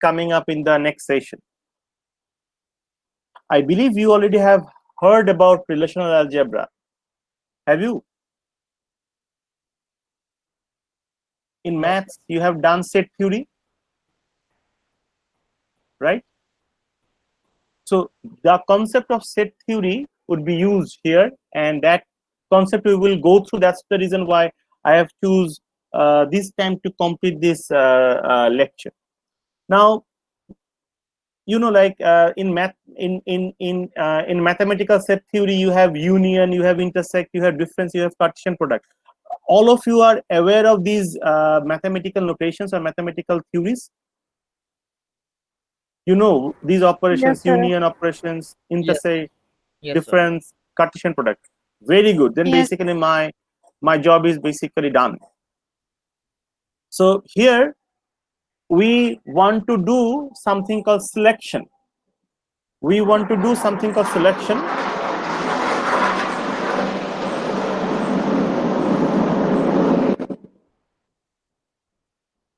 coming up in the next session. I believe you already have heard about relational algebra. Have you? In maths, you have done set theory, right? So the concept of set theory would be used here, and that concept we will go through. That's the reason why I have choose this time to complete this lecture. Now, you know, like in mathematical set theory, you have union, you have intersect, you have difference, you have Cartesian product. All of you are aware of these mathematical notations or mathematical theories. You know these operations: Yes, sir. union operations, intersect, Yes, difference, Cartesian product. Very good. Then Yes. basically my job is basically done. So here we want to do something called selection. We want to do something called selection.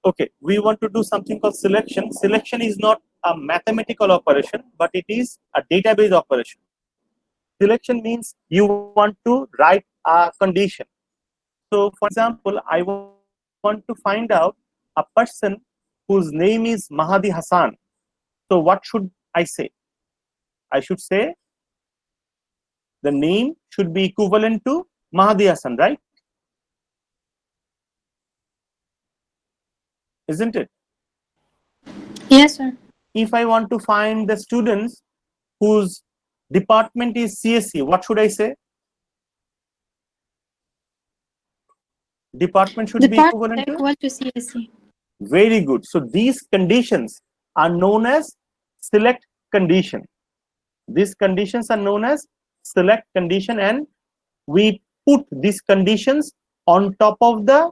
Okay, we want to do something called selection. Selection is not a mathematical operation, but it is a database operation. Selection means you want to write a condition. So for example, I want to find out a person whose name is Mahdi Hassan. So what should I say? I should say the name should be equivalent to Mahdi Hassan, right? Isn't it? Yes, sir. If I want to find the students whose department is CSE, what should I say? Department should be equivalent to? Equal to CSE. Very good. So these conditions are known as select condition. These conditions are known as select condition, and we put these conditions on top of the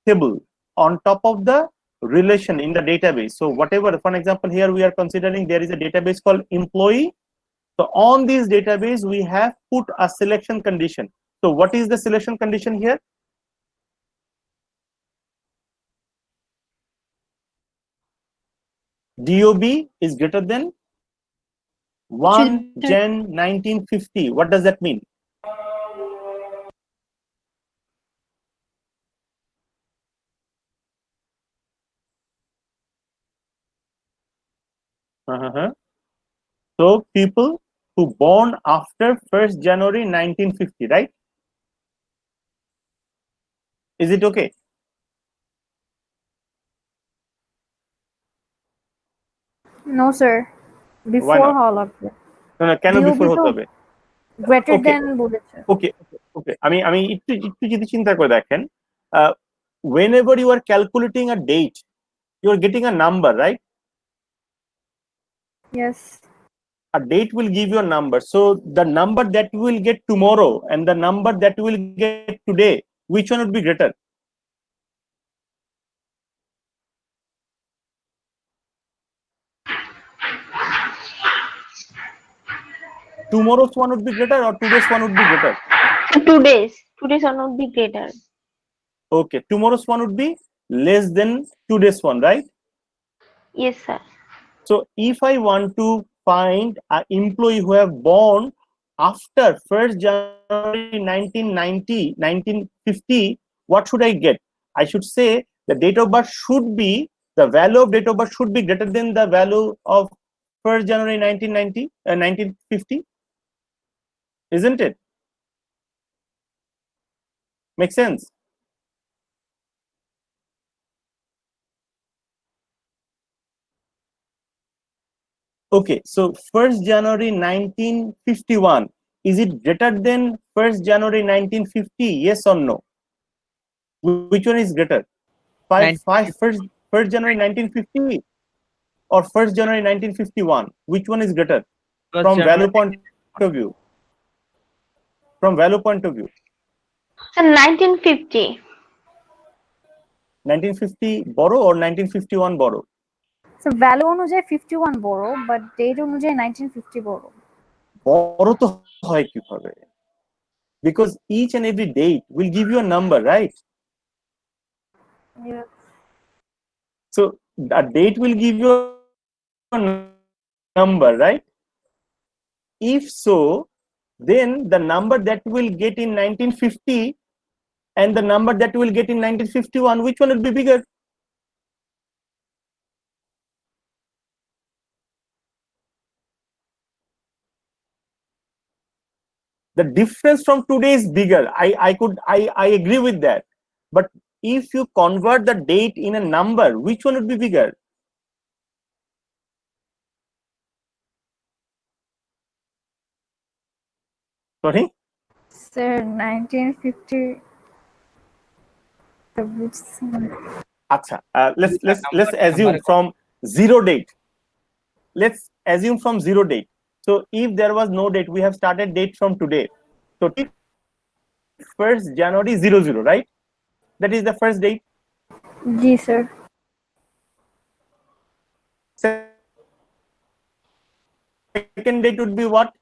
table, on top of the relation in the database. So whatever, for example, here we are considering there is a database called employee. So on this database, we have put a selection condition. So what is the selection condition here? DOB is greater than 1 Jan 1950. What does that mean? So people who born after 1st January 1950, right? Is it okay? No, sir. Why Before not? all of it. No, no, কেন before হতে হবে? Greater Okay. than বলেছে। Okay, okay. আমি একটু যদি চিন্তা করে দেখেন, whenever you are calculating a date, you are getting a number, right? Yes. A date will give you a number. So the number that you will get tomorrow and the number that you will get today, which one would be greater? Tomorrow's one would be greater or today's one would be greater? Today's one would be greater. Okay, tomorrow's one would be less than today's one, right? Yes, sir. So if I want to find an employee who have born after 1st January 1990, 1950, what should I get? I should say the date of birth should be, the value of date of birth should be greater than the value of 1st January 1990, 1950. Isn't it? Make sense? Okay, so 1st January 1951, is it greater than 1st January 1950? Yes or no? Which one is greater? 1st January 1950 or 1st January 1951? Which one is greater from value point of view? From value point of view. So 1950. 1950 borrow or 1951 borrow? So value অনুযায়ী 51 বড়, but date অনুযায়ী 1950 বড়। বড় তো হয় কিভাবে? Because each and every date will give you a number, right? Yes. So a date will give you a number, right? If so, then the number that we'll get in 1950 and the number that we'll get in 1951, which one will be bigger? The difference from today is bigger. I agree with that. But if you convert the date in a number, which one would be bigger? Sorry? Sir, 1950. Acha, let's assume from zero date. Let's assume from zero date. So if there was no date, we have started date from today. So 1st January 00, right? That is the first date. Ji, sir. Second date would be what?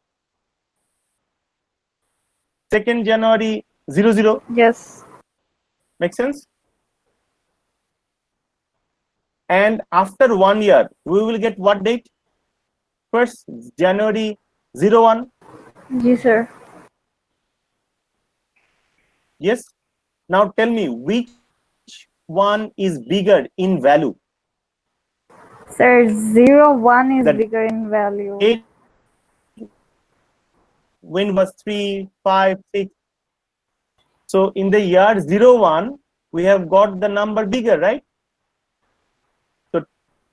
2nd January 00. Yes. Make sense? And after 1 year, we will get what date? 1st January 01. Ji, sir. Yes. Now tell me, which one is bigger in value? Sir, 01 is That bigger in value. Date when was 3, 5, 6. So in the year 01, we have got the number bigger, right? So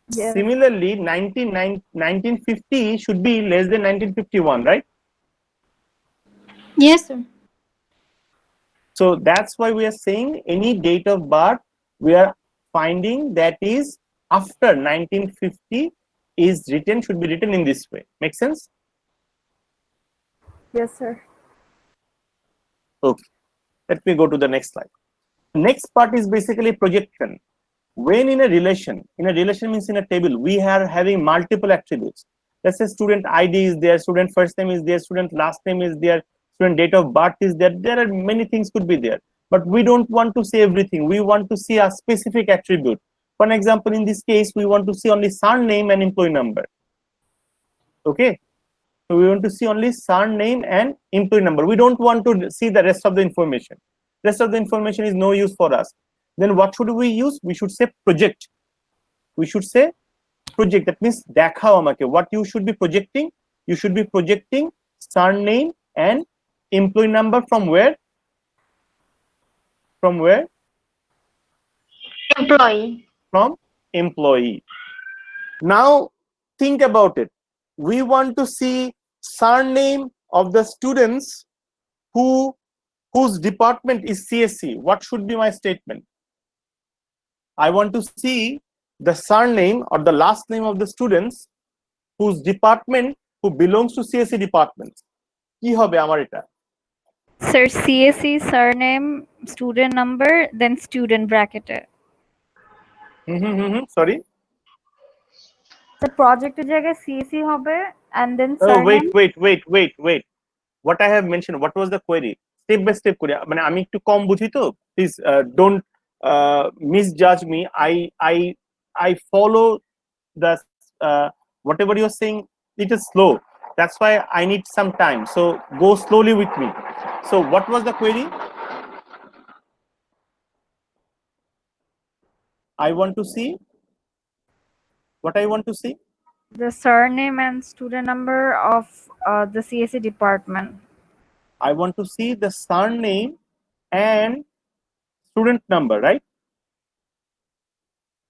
Yes. similarly, 1950 should be less than 1951, right? Yes, sir. So that's why we are saying any date of birth we are finding that is after 1950 is written, should be written in this way. Make sense? Yes, sir. Okay. Let me go to the next slide. Next part is basically projection. When in a relation means in a table, we are having multiple attributes. Let's say student ID is there, student first name is there, student last name is there, student date of birth is there. There are many things could be there, but we don't want to see everything. We want to see a specific attribute. For example, in this case, we want to see only surname and employee number. Okay. So we want to see only surname and employee number. We don't want to see the rest of the information. Rest of the information is no use for us. Then what should we use? We should say project. We should say project. That means dekhao amake. What you should be projecting? You should be projecting surname and employee number from where? From where? Employee. From employee. Now think about it. We want to see surname of the students whose department is CSC. What should be my statement? I want to see the surname or the last name of the students whose department who belongs to CSC department. Ki hobe amar eta? Sir, CSE surname, student number, then student bracket. Sorry. The project জায়গায় CSE হবে and then Oh, surname. wait. What I have mentioned, what was the query? Step by step করি মানে আমি একটু কম বুঝি তো, please don't misjudge me. I follow the whatever you're saying, it is slow. That's why I need some time. So go slowly with me. So what was the query? I want to see what I want to see. The surname and student number of the CSE department. I want to see the surname and student number, right?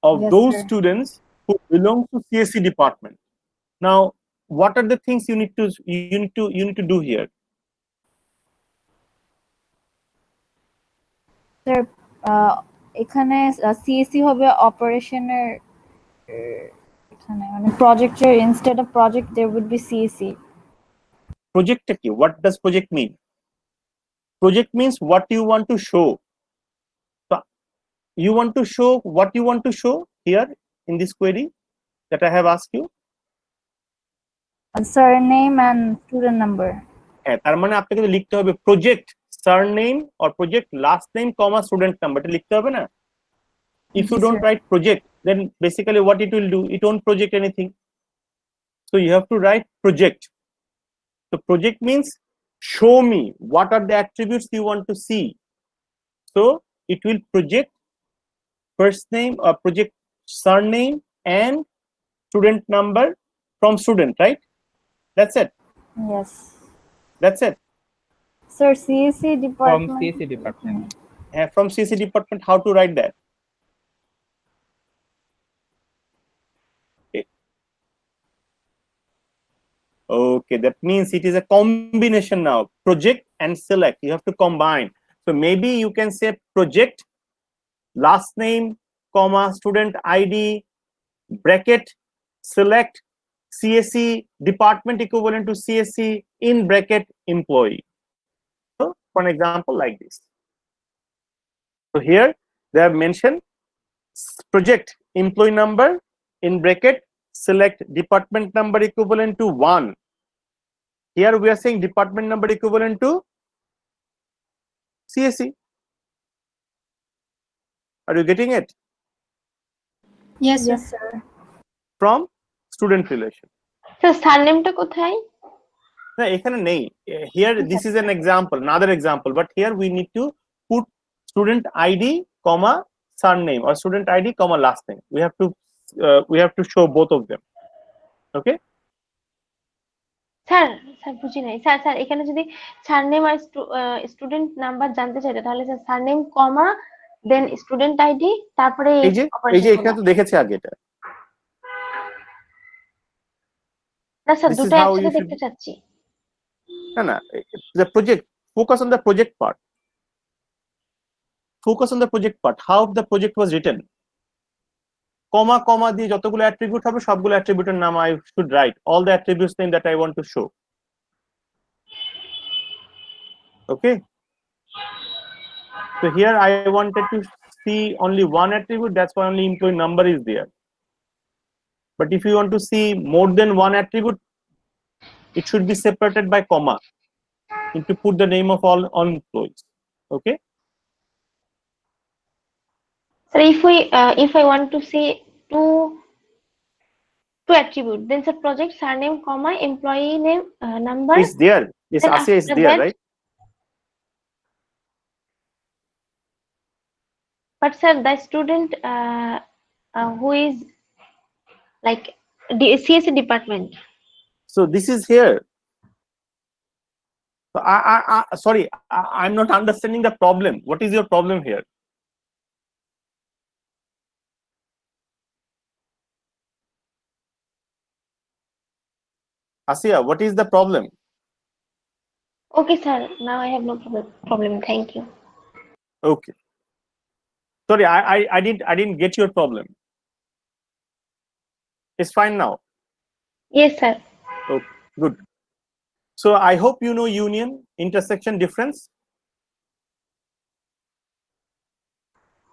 Of Yes, those sir. students who belong to CSE department. Now, what are the things you need to do here? Sir, এখানে CSE হবে অপারেশনের এখানে মানে প্রজেক্টের instead of project there would be CSE. Project কি? What does project mean? Project means what you want to show. So you want to show what you want to show here in this query that I have asked you. Surname and student number. হ্যাঁ, তার মানে আপনাকে লিখতে হবে project surname or project last name comma student number এটা লিখতে হবে না? If you Yes, don't sir. write project, then basically what it will do, it won't project anything. So you have to write project. So project means show me what are the attributes you want to see. So it will project first name or project surname and student number from student, right? That's it. Yes. That's it. Sir, CSE From department. CSE department. From CC department, how to write that? Okay, that means it is a combination now. Project and select. You have to combine. So maybe you can say project, last name, comma, student ID, bracket, select, CSE, department equivalent to CSE, in bracket, employee. So for an example like this. So here they have mentioned project, employee number, in bracket, select department number equivalent to 1. Here we are saying department number equivalent to CSE. Are you getting it? Yes, sir. Yes, sir. From student relation. Sir সারনেমটা কোথায়? No, এখানে নেই. Here this is an example, another example, but here we need to put student ID, comma, surname, or student ID, comma, last name. We have to show both of them. Okay. Sir sir বুঝি নাই sir sir এখানে যদি surname আর student number জানতে চাইলে তাহলে sir surname কমা দেন student ID তারপরে এই যে এখানে তো দেখেছি আগে এটা। না স্যার This is দুটো how you একসাথে should- দেখতে চাচ্ছি। না the project, focus on the project part. Focus on the project part, how the project was written. Comma comma দিয়ে যতগুলো attribute হবে সবগুলো attribute এর নাম I should write all the attributes name that I want to show. Okay. So here I wanted to see only one attribute, that's why only employee number is there. But if you want to see more than one attribute, it should be separated by comma. You need to put the name of all employees. Okay. So if I want to see two attribute, then sir project surname comma employee name number. It's there. Yes, Then Asiya is after there, that- right? But sir, the student who is like CSE department. So this is here. So sorry, I'm not understanding the problem. What is your problem here? Asiya, what is the problem? Okay, sir. Now I have no problem. Thank you. Okay. Sorry, I didn't get your problem. It's fine now. Yes, sir. Okay, good. So I hope you know union, intersection, difference.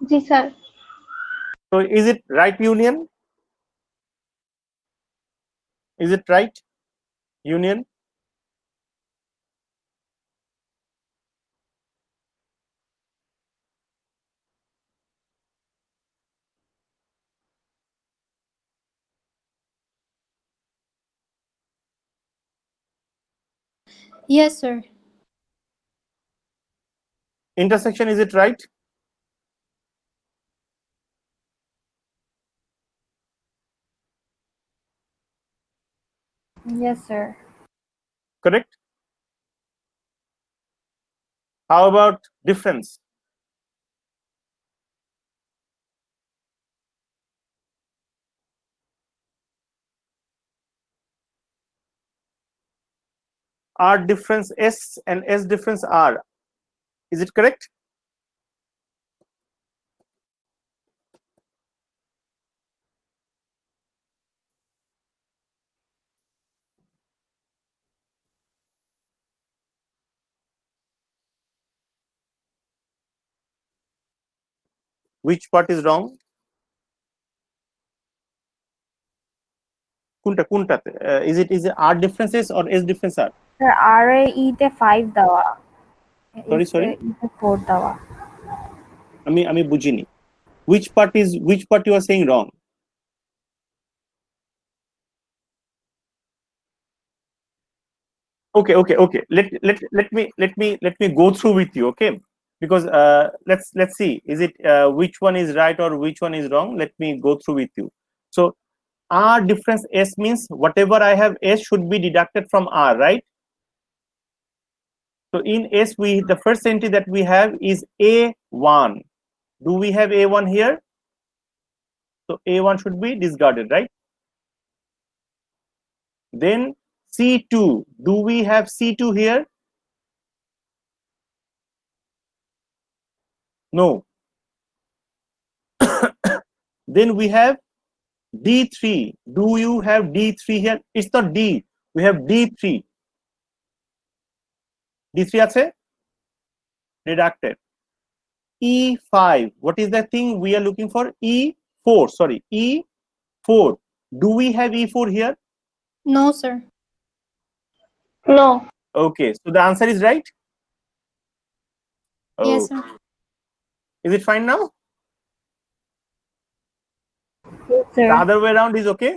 Ji, sir. So is it right union? Is it right union? Yes, sir. Intersection, is it right? Yes, sir. Correct? How about difference? R difference S and S difference R. Is it correct? Which part is wrong? কোনটাতে? Is it R differences or S difference R? Sir, RAE তে 5 দেওয়া। Sorry? E তে 4 দেওয়া। আমি বুঝিনি। Which part you are saying wrong? Okay. Let me go through with you, okay? Because let's see, is it which one is right or which one is wrong? Let me go through with you. So R difference S means whatever I have S should be deducted from R, right? So in S, the first entry that we have is A1. Do we have A1 here? So A1 should be discarded, right? Then C2. Do we have C2 here? No. Then we have D3. Do you have D3 here? It's not D. We have D3. D3 আছে? Deducted. E5. What is the thing we are looking for? E4. Sorry, E4. Do we have E4 here? No, sir. No. Okay, so the answer is right. Yes, Oh, sir. is it fine now? Yes, The sir. other way around is okay.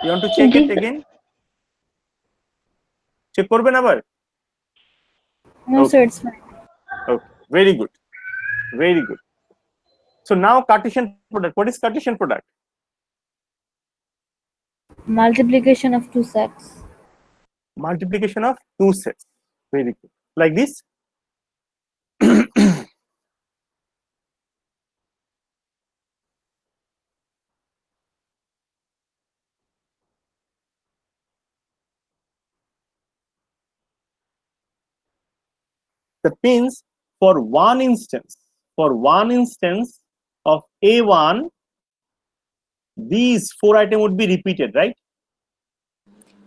You want to check it again? Check করবেন আবার? No, Okay. sir, it's fine. Okay, very good. Very good. So now Cartesian product. What is Cartesian product? Multiplication of two sets. Multiplication of two sets. Very good. Like this. That means for one instance of A1, these 4 items would be repeated, right?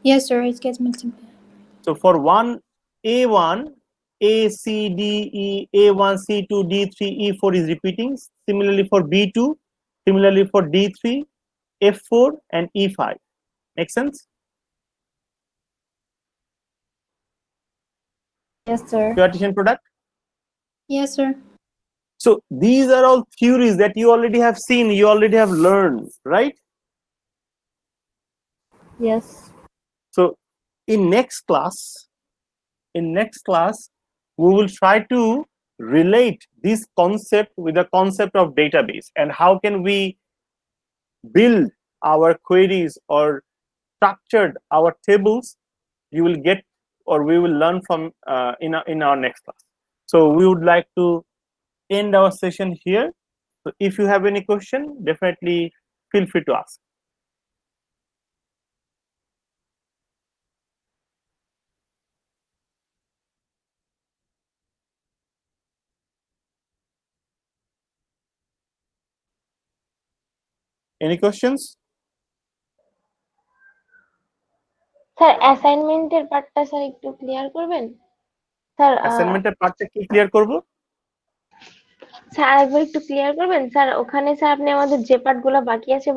Yes, sir. It gets multiplied. So for one A1, A, C, D, E, A1, C2, D3, E4 is repeating. Similarly for B2, similarly for D3, F4 and E5. Make sense? Yes, sir. Cartesian product. Yes, sir. So these are all theories that you already have seen, you already have learned, right? Yes. So in next class, we will try to relate this concept with the concept of database and how can we build our queries or structured our tables. You will get, or we will learn from in our next class. So we would like to end our session here. So if you have any question, definitely feel free to ask. Any questions? Sir অ্যাসাইনমেন্টের পার্টটা sir একটু clear করবেন sir অ্যাসাইনমেন্টের পার্টটা কি clear করব? Sir আরেকবার একটু ক্লিয়ার করবেন স্যার? ওখানে স্যার আপনি আমাদের যে পার্টগুলো বাকি আছে